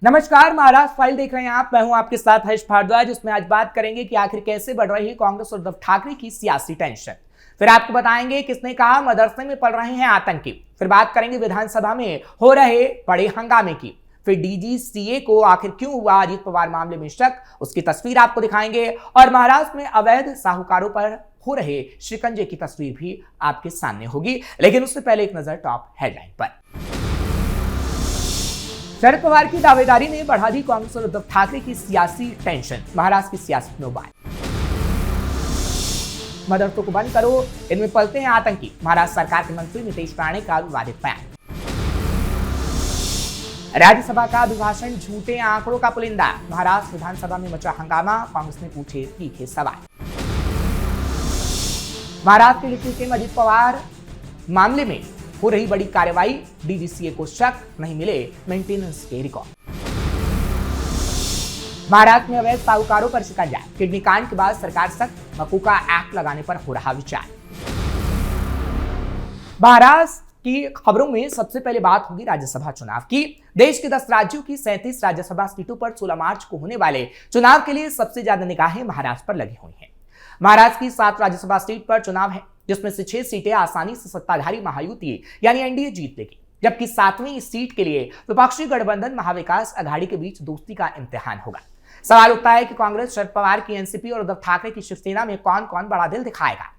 नमस्कार, महाराष्ट्र फाइल देख रहे हैं आप। मैं हूं आपके साथ हर्ष भारद्वाज। जिसमें आज बात करेंगे कि आखिर कैसे बढ़ रही है कांग्रेस और उद्धव ठाकरे की सियासी टेंशन। फिर आपको बताएंगे किसने कहा मदरसे में पढ़ रहे हैं आतंकी। फिर बात करेंगे विधानसभा में हो रहे बड़े हंगामे की। फिर डीजीसीए को आखिर क्यों हुआ अजीत पवार मामले में शक, उसकी तस्वीर आपको दिखाएंगे। और महाराष्ट्र में अवैध साहूकारों पर हो रहे शिकंजे की तस्वीर भी आपके सामने होगी। लेकिन उससे पहले एक नजर टॉप हेडलाइन पर। शरद पवार की दावेदारी ने बढ़ा दी कांग्रेस और उद्धव ठाकरे की सियासी टेंशन। महाराष्ट्र की सियासत में उबाल। मदरसों को बंद करो, इनमें पलते हैं आतंकी। महाराष्ट्र सरकार के मंत्री नीतीश राणे का विवादित बयान। राज्यसभा का अभिभाषण झूठे आंकड़ों का पुलिंदा। महाराष्ट्र विधानसभा में मचा हंगामा, कांग्रेस ने पूछे तीखे सवाल। महाराष्ट्र के डिप्टी सीएम अजीत पवार मामले में हो रही बड़ी कार्रवाई। डीजीसीए को शक, नहीं मिले मेंटेनेंस के रिकॉर्ड। महाराष्ट्र में अवैध साहूकारों पर शिकंजा। किडनी कांड के बाद सरकार सख्त, मकूका एक्ट लगाने पर हो रहा विचार। महाराष्ट्र की खबरों में सबसे पहले बात होगी राज्यसभा चुनाव की। देश के 10 राज्यों की 37 राज्यसभा सीटों पर 16 मार्च को होने वाले चुनाव के लिए सबसे ज्यादा निगाहें महाराष्ट्र पर लगी हुई हैं। महाराष्ट्र की 7 राज्यसभा सीट पर चुनाव है, जिसमें से 6 सीटें आसानी से सत्ताधारी महायुति यानी एनडीए जीत लेगी, जबकि 7वीं सीट के लिए विपक्षी गठबंधन महाविकास अघाड़ी के बीच दोस्ती का इम्तिहान होगा। सवाल उठता है कि कांग्रेस, शरद पवार की एनसीपी और उद्धव ठाकरे की शिवसेना में कौन कौन बड़ा दिल दिखाएगा।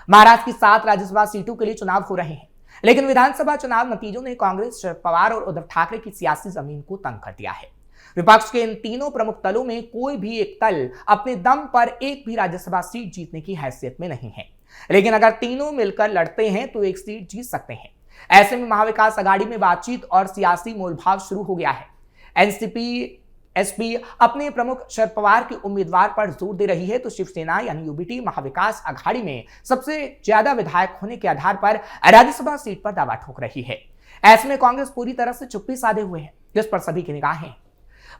महाराष्ट्र की 7 राज्यसभा सीटों के लिए चुनाव हो रहे हैं, लेकिन विधानसभा चुनाव नतीजों ने कांग्रेस, शरद पवार और उद्धव ठाकरे की सियासी जमीन को तंग कर दिया है। विपक्ष के इन तीनों प्रमुख दलों में कोई भी एक दल अपने दम पर एक भी राज्यसभा सीट जीतने की हैसियत में नहीं है, लेकिन अगर तीनों मिलकर लड़ते हैं तो एक सीट जीत सकते हैं। ऐसे में महाविकास अघाड़ी में बातचीत और सियासी मोलभाव शुरू हो गया है। एनसीपी एसपी अपने प्रमुख शरद पवार के उम्मीदवार पर जोर दे रही है, तो शिवसेना यानी यूबीटी महाविकास अघाड़ी में सबसे ज्यादा विधायक होने के आधार पर राज्यसभा सीट पर दावा ठोक रही है। ऐसे में कांग्रेस पूरी तरह से चुप्पी साधे हुए है, जिस पर सभी की निगाहें हैं।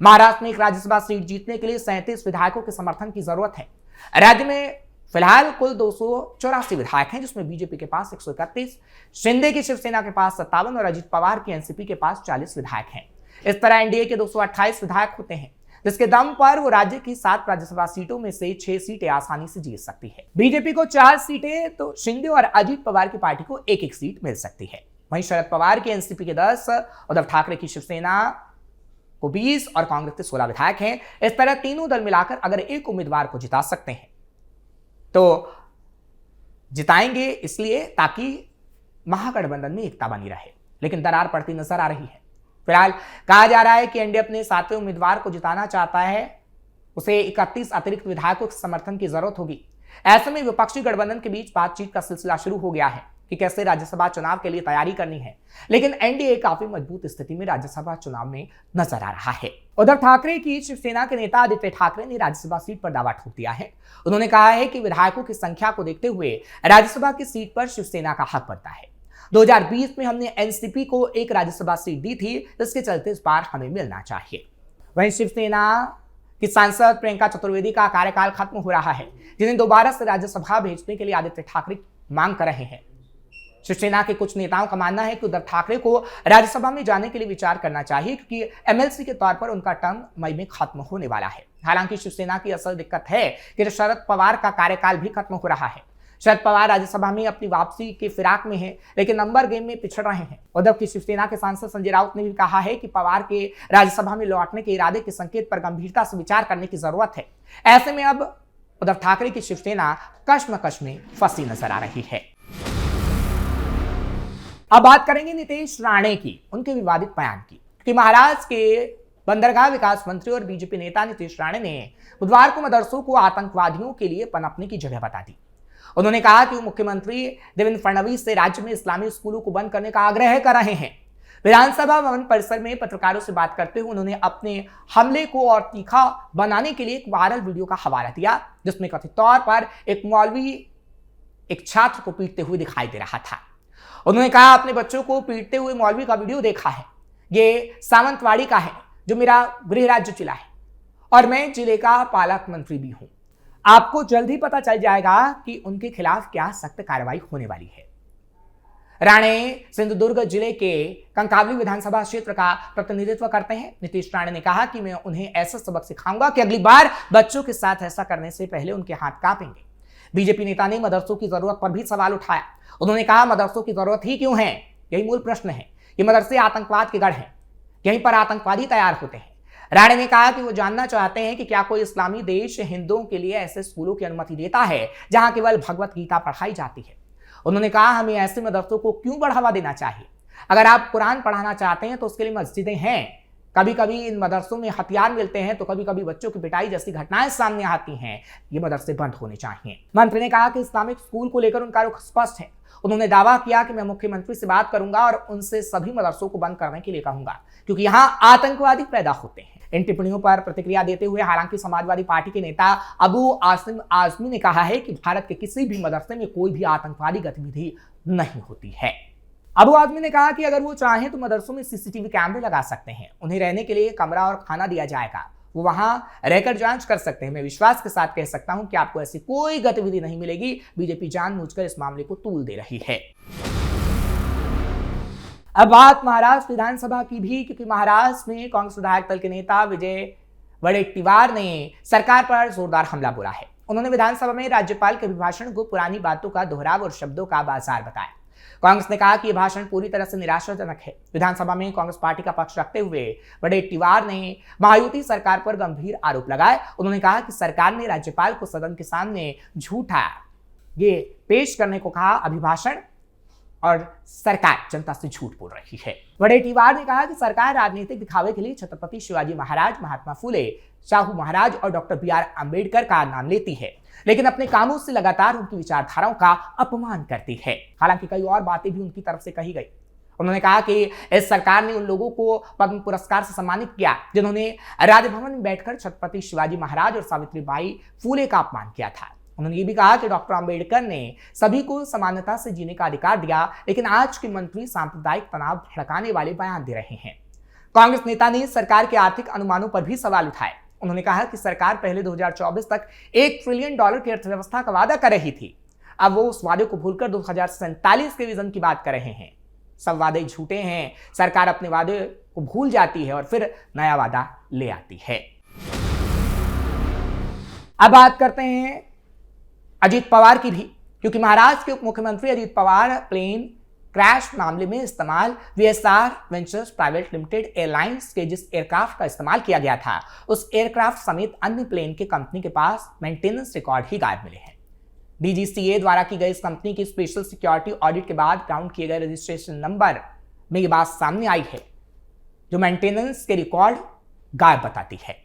महाराष्ट्र में एक राज्यसभा सीट जीतने के लिए 37 विधायकों के समर्थन की जरूरत है। राज्य में फिलहाल कुल 284 विधायक हैं, जिसमें बीजेपी के पास 131, शिंदे की शिवसेना के पास 57 और अजीत पवार की एनसीपी के पास 40 विधायक हैं। इस तरह एनडीए के 228 विधायक होते हैं, जिसके दम पर वो राज्य की 7 राज्यसभा सीटों में से 6 सीटें आसानी से जीत सकती है। बीजेपी को 4 सीटें तो शिंदे और अजीत पवार की पार्टी को एक एक सीट मिल सकती है। वहीं शरद पवार की एनसीपी के 10, उद्धव ठाकरे की शिवसेना को 20 और कांग्रेस के 16 विधायक हैं। इस तरह तीनों दल मिलाकर अगर एक उम्मीदवार को जिता सकते हैं तो जिताएंगे, इसलिए ताकि महागठबंधन में एकता बनी रहे। लेकिन दरार पड़ती नजर आ रही है। फिलहाल कहा जा रहा है कि एनडीए अपने 7वें उम्मीदवार को जिताना चाहता है, उसे 31 अतिरिक्त विधायकों के समर्थन की जरूरत होगी। ऐसे में विपक्षी गठबंधन के बीच बातचीत का सिलसिला शुरू हो गया है कि कैसे राज्यसभा चुनाव के लिए तैयारी करनी है। लेकिन एनडीए काफी मजबूत स्थिति में राज्यसभा चुनाव में नजर आ रहा है। उद्धव ठाकरे की शिवसेना के नेता आदित्य ठाकरे ने राज्यसभा सीट पर दावा ठोक दिया है। उन्होंने कहा है कि विधायकों की संख्या को देखते हुए राज्यसभा की सीट पर शिवसेना का हक बनता है। 2020 में हमने एनसीपी को एक राज्यसभा सीट दी थी, जिसके चलते इस बार हमें मिलना चाहिए। वहीं शिवसेना की सांसद प्रियंका चतुर्वेदी का कार्यकाल खत्म हो रहा है, जिन्हें दोबारा से राज्यसभा भेजने के लिए आदित्य ठाकरे मांग कर रहे हैं। शिवसेना के कुछ नेताओं का मानना है कि उद्धव ठाकरे को राज्यसभा में जाने के लिए विचार करना चाहिए, क्योंकि एमएलसी के तौर पर उनका टर्म मई में खत्म होने वाला है। हालांकि शिवसेना की असल दिक्कत है कि शरद पवार का कार्यकाल भी खत्म हो रहा है। शरद पवार राज्यसभा में अपनी वापसी के फिराक में है, लेकिन नंबर गेम में पिछड़ रहे हैं। उद्धव की शिवसेना के सांसद संजय राउत ने भी कहा है कि पवार के राज्यसभा में लौटने के इरादे के संकेत पर गंभीरता से विचार करने की जरूरत है। ऐसे में अब उद्धव ठाकरे की शिवसेना कश्मकश में फंसी नजर आ रही है। अब बात करेंगे नीतीश राणे की, उनके विवादित बयान की, कि महाराष्ट्र के बंदरगाह विकास मंत्री और बीजेपी नेता नीतीश राणे ने बुधवार को मदरसों को आतंकवादियों के लिए पनपने की जगह बता दी। उन्होंने कहा कि वो मुख्यमंत्री देवेंद्र फडणवीस से राज्य में इस्लामी स्कूलों को बंद करने का आग्रह कर रहे हैं। विधानसभा भवन परिसर में पत्रकारों से बात करते हुए उन्होंने अपने हमले को और तीखा बनाने के लिए एक वायरल वीडियो का हवाला दिया, जिसमें कथित तौर पर एक मौलवी एक छात्र को पीटते हुए दिखाई दे रहा था। उन्होंने कहा, अपने बच्चों को पीटते हुए मौलवी का वीडियो देखा है। ये सावंतवाड़ी का है, जो मेरा गृह राज्य जिला है, और मैं जिले का पालक मंत्री भी हूं। आपको जल्द ही पता चल जाएगा कि उनके खिलाफ क्या सख्त कार्रवाई होने वाली है। राणे सिंधुदुर्ग जिले के कंकावली विधानसभा क्षेत्र का प्रतिनिधित्व करते हैं। नीतीश राणे ने कहा कि मैं उन्हें ऐसा सबक सिखाऊंगा कि अगली बार बच्चों के साथ ऐसा करने से पहले उनके हाथ कांपेंगे। बीजेपी नेता ने मदरसों की जरूरत पर भी सवाल उठाया। उन्होंने कहा, मदरसों की जरूरत ही क्यों है? यही मूल प्रश्न है। ये मदरसे आतंकवाद के गढ़ हैं, यहीं पर आतंकवादी तैयार होते हैं। राणे ने कहा कि वो जानना चाहते हैं कि क्या कोई इस्लामी देश हिंदुओं के लिए ऐसे स्कूलों की अनुमति देता है जहां केवल भगवत गीता पढ़ाई जाती है। उन्होंने कहा, हमें ऐसे मदरसों को क्यों बढ़ावा देना चाहिए? अगर आप कुरान पढ़ाना चाहते हैं तो उसके लिए मस्जिदें हैं। कभी कभी इन मदरसों में हथियार मिलते हैं तो कभी कभी बच्चों की पिटाई जैसी घटनाएं सामने आती हैं। ये मदरसे बंद होने चाहिए। मंत्री ने कहा कि इस्लामिक स्कूल को लेकर उनका रुख स्पष्ट है। उन्होंने दावा किया कि मैं मुख्यमंत्री से बात करूंगा और उनसे सभी मदरसों को बंद करने के लिए कहूंगा, क्योंकि यहां आतंकवादी पैदा होते हैं। इन टिप्पणियों पर प्रतिक्रिया देते हुए हालांकि समाजवादी पार्टी के नेता अबू आसिम आजमी ने कहा है कि भारत के किसी भी मदरसे में कोई भी आतंकवादी गतिविधि नहीं होती है। अबू आजमी ने कहा कि अगर वो चाहें तो मदरसों में सीसीटीवी कैमरे लगा सकते हैं। उन्हें रहने के लिए कमरा और खाना दिया जाएगा। वो वहां रहकर जांच कर सकते हैं। मैं विश्वास के साथ कह सकता हूं कि आपको ऐसी कोई गतिविधि नहीं मिलेगी। बीजेपी जानबूझकर इस मामले को तूल दे रही है। अब बात महाराष्ट्र विधानसभा की भी, क्योंकि महाराष्ट्र में कांग्रेस विधायक दल के नेता विजय वडेट्टीवार ने सरकार पर जोरदार हमला बोला है। उन्होंने विधानसभा में राज्यपाल के अभिभाषण को पुरानी बातों का दोहराव और शब्दों का बाजार बताया। कांग्रेस ने कहा कि यह भाषण पूरी तरह से निराशाजनक है। विधानसभा में कांग्रेस पार्टी का पक्ष रखते हुए वडेट्टीवार ने महायुति सरकार पर गंभीर आरोप लगाए। उन्होंने कहा कि सरकार ने राज्यपाल को सदन के सामने झूठा ये पेश करने को कहा। अभिभाषण और सरकार जनता से झूठ बोल रही है। वडेट्टीवार ने कहा कि सरकार राजनीतिक दिखावे के लिए छत्रपति शिवाजी महाराज, महात्मा फुले, शाहू महाराज और डॉक्टर बी.आर. अम्बेडकर का नाम लेती है, लेकिन अपने कामों से लगातार उनकी विचारधाराओं का अपमान करती है। हालांकि कई और बातें भी उनकी तरफ से कही गई। उन्होंने कहा कि इस सरकार ने उन लोगों को पद्म पुरस्कार से सम्मानित किया जिन्होंने राजभवन में बैठकर छत्रपति शिवाजी महाराज और सावित्रीबाई फुले का अपमान किया था। उन्होंने ये भी कहा कि डॉक्टर अंबेडकर ने सभी को समानता से जीने का अधिकार दिया, लेकिन आज के मंत्री सांप्रदायिक तनाव भड़काने वाले बयान दे रहे हैं। कांग्रेस नेता ने सरकार के आर्थिक अनुमानों पर भी सवाल उठाए। उन्होंने कहा कि सरकार पहले 2024 तक $1 ट्रिलियन की अर्थव्यवस्था का वादा कर रही थी। अब वो उस वादे को भूलकर 2047 के विजन की बात कर रहे हैं। सब वादे झूठे हैं। सरकार अपने वादे को भूल जाती है और फिर नया वादा ले आती है। अब बात करते हैं अजीत पवार की भी, क्योंकि महाराष्ट्र के उप मुख्यमंत्री अजीत पवार प्लेन क्रैश मामले में इस्तेमाल VSR ventures private limited airlines के जिस एयरक्राफ्ट का इस्तेमाल किया गया था, उस एयरक्राफ्ट समेत अन्य प्लेन के कंपनी के पास मेंटेनेंस रिकॉर्ड ही गायब मिले हैं। डीजीसीए द्वारा की गई इस कंपनी की स्पेशल सिक्योरिटी ऑडिट के बाद ग्राउंड किए गए रजिस्ट्रेशन नंबर में ये बात सामने आई है, जो मेंटेनेंस के रिकॉर्ड गायब बताती है।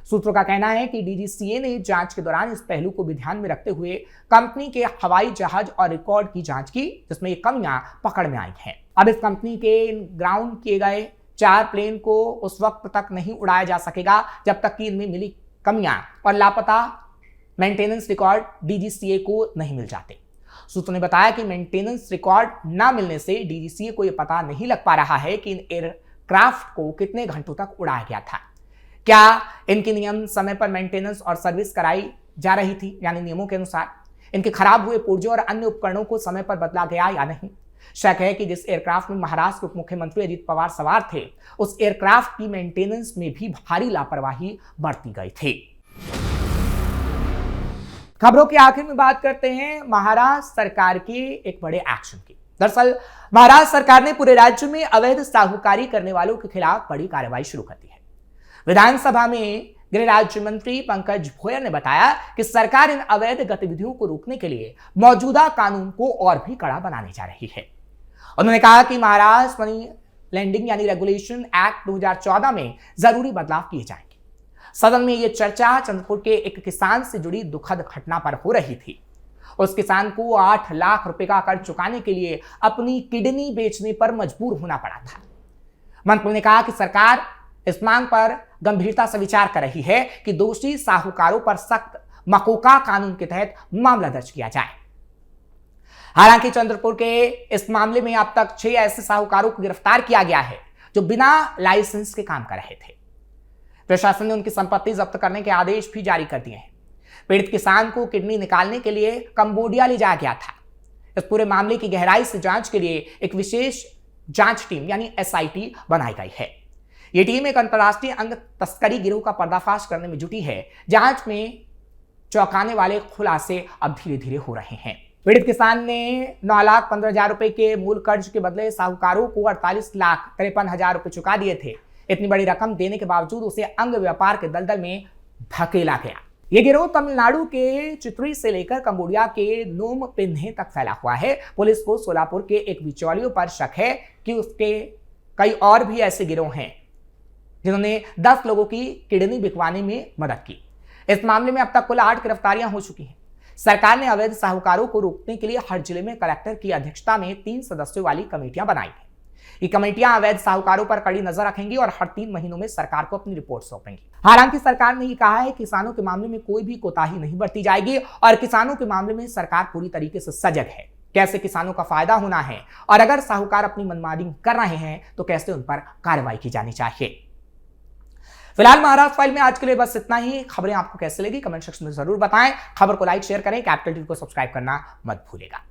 सूत्रों का कहना है कि डीजीसीए ने जांच के दौरान इस पहलू को भी ध्यान में रखते हुए कंपनी के हवाई जहाज और रिकॉर्ड की जांच की, जिसमें ये कमियां पकड़ में आई हैं। अब इस कंपनी के ग्राउंड किए गए 4 प्लेन को उस वक्त तक नहीं उड़ाया जा सकेगा जब तक कि इनमें मिली कमियां और लापता मेंटेनेंस रिकॉर्ड डीजीसीए को नहीं मिल जाते। सूत्रों ने बताया कि मेंटेनेंस रिकॉर्ड न मिलने से डीजीसीए को यह पता नहीं लग पा रहा है कि इन एयरक्राफ्ट को कितने घंटों तक उड़ाया गया था। क्या इनकी नियम समय पर मेंटेनेंस और सर्विस कराई जा रही थी, यानी नियमों के अनुसार? इनके खराब हुए पुर्जों और अन्य उपकरणों को समय पर बदला गया या नहीं? शक है कि जिस एयरक्राफ्ट में महाराष्ट्र के उप मुख्यमंत्री अजीत पवार सवार थे, उस एयरक्राफ्ट की मेंटेनेंस में भी भारी लापरवाही बरती गई थी। खबरों के आखिर में बात करते हैं महाराष्ट्र सरकार के एक बड़े एक्शन की। दरअसल महाराष्ट्र सरकार ने पूरे राज्य में अवैध साहूकारी करने वालों के खिलाफ बड़ी कार्रवाई शुरू कर दी है। विधानसभा में गृह राज्य मंत्री पंकज भोयर ने बताया कि सरकार इन अवैध गतिविधियों को रोकने के लिए मौजूदा कानून को और भी कड़ा बनाने जा रही है। उन्होंने कहा कि महाराष्ट्र मनी लैंडिंग यानी रेगुलेशन एक्ट 2014 में जरूरी बदलाव किए जाएंगे। सदन में यह चर्चा चंद्रपुर के एक किसान से जुड़ी दुखद घटना पर हो रही थी। उस किसान को 8 लाख रुपए का कर्ज चुकाने के लिए अपनी किडनी बेचने पर मजबूर होना पड़ा था। मंत्री ने कहा कि सरकार इस मांग पर गंभीरता से विचार कर रही है कि दोषी साहूकारों पर सख्त मकोका कानून के तहत मामला दर्ज किया जाए। हालांकि चंद्रपुर के इस मामले में अब तक 6 ऐसे साहूकारों को गिरफ्तार किया गया है जो बिना लाइसेंस के काम कर रहे थे। प्रशासन ने उनकी संपत्ति जब्त करने के आदेश भी जारी कर दिए हैं। पीड़ित किसान को किडनी निकालने के लिए कंबोडिया ले जाया गया था। इस पूरे मामले की गहराई से जांच के लिए एक विशेष जांच टीम यानी SIT बनाई गई है। यह टीम एक अंतर्राष्ट्रीय अंग तस्करी गिरोह का पर्दाफाश करने में जुटी है। जांच में चौंकाने वाले खुलासे अब धीरे धीरे हो रहे हैं। पीड़ित किसान ने 9,15,000 रुपए के मूल कर्ज के बदले साहूकारों को 48,53,000 रुपए चुका दिए थे। इतनी बड़ी रकम देने के बावजूद उसे अंग व्यापार के दलदल में धकेला गया। यह गिरोह तमिलनाडु के चित्री से लेकर कंबोडिया के नोम पिन्हे तक फैला हुआ है। पुलिस को सोलापुर के एक बिचौलियों पर शक है कि उसके कई और भी ऐसे गिरोह हैं जिन्होंने 10 लोगों की किडनी बिकवाने में मदद की। इस मामले में अब तक कुल 8 गिरफ्तारियां हो चुकी हैं। सरकार ने अवैध साहूकारों को रोकने के लिए हर जिले में कलेक्टर की अध्यक्षता में 3 सदस्यों वाली कमेटियां बनाई हैं। ये कमेटियां अवैध साहूकारों पर कड़ी नजर रखेंगी और हर 3 महीनों में सरकार को अपनी रिपोर्ट सौंपेंगी। हालांकि सरकार ने ये कहा है कि किसानों के मामले में कोई भी कोताही नहीं बरती जाएगी और किसानों के मामले में सरकार पूरी तरीके से सजग है। कैसे किसानों का फायदा होना है और अगर साहूकार अपनी मनमानी कर रहे हैं तो कैसे उन पर कार्रवाई की जानी चाहिए। फिलहाल महाराष्ट्र फाइल में आज के लिए बस इतना ही। खबरें आपको कैसे लगी कमेंट सेक्शन में जरूर बताएं। खबर को लाइक शेयर करें। कैपिटल टीवी को सब्सक्राइब करना मत भूलिएगा।